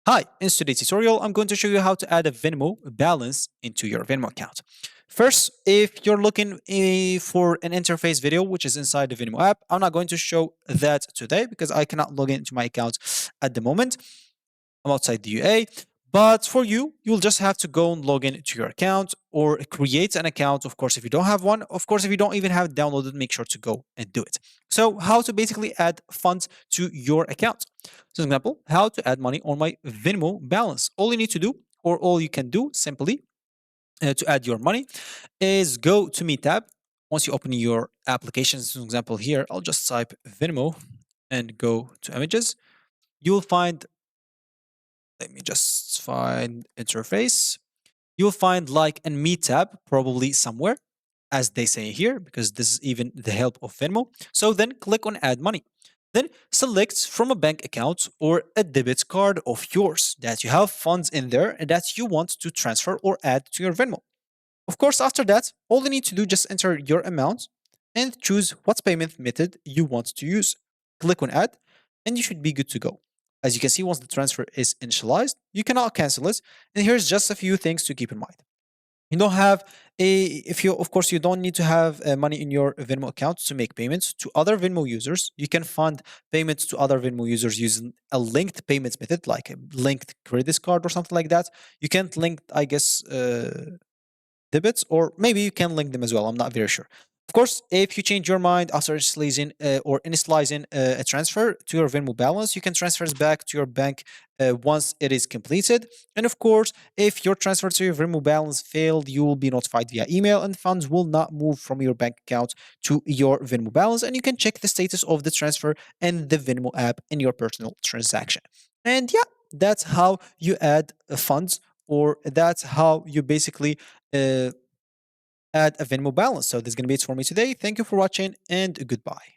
Hi, in today's tutorial, I'm going to show you how to add a Venmo balance into your Venmo account. First, if you're looking for an interface video, which is inside the Venmo app, I'm not going to show that today because I cannot log into my account at the moment. I'm outside the UA. But for you, you'll just have to go and log in to your account or create an account. Of course, if you don't have one, of course, if you don't even have it downloaded, make sure to go and do it. So, how to basically add funds to your account. So, example, how to add money on my Venmo balance. All you need to do, or all you can do simply to add your money, is go to Me tab. Once you open your applications, for example, here, I'll just type Venmo and go to images. You'll find let me just find interface. You'll find like a Me tab probably somewhere, as they say here, because this is even the help of Venmo. So then click on add money. Then select from a bank account or a debit card of yours that you have funds in there and that you want to transfer or add to your Venmo. Of course, after that, all you need to do just enter your amount and choose what payment method you want to use. Click on add and you should be good to go. As you can see, once the transfer is initialized, you cannot cancel it. And here's just a few things to keep in mind. You don't have if you, of course, you don't need to have money in your Venmo account to make payments to other Venmo users. You can fund payments to other Venmo users using a linked payments method, like a linked credit card or something like that. You can't link, I guess, debits, or maybe you can link them as well. I'm not very sure. Of course, if you change your mind after initializing a transfer to your Venmo balance, you can transfer it back to your bank once it is completed. And of course, if your transfer to your Venmo balance failed, you will be notified via email and funds will not move from your bank account to your Venmo balance. And you can check the status of the transfer in the Venmo app in your personal transaction. And yeah, that's how you add funds, or that's how you basically uh, add a Venmo balance. So this is going to be it for me today. Thank you for watching and goodbye.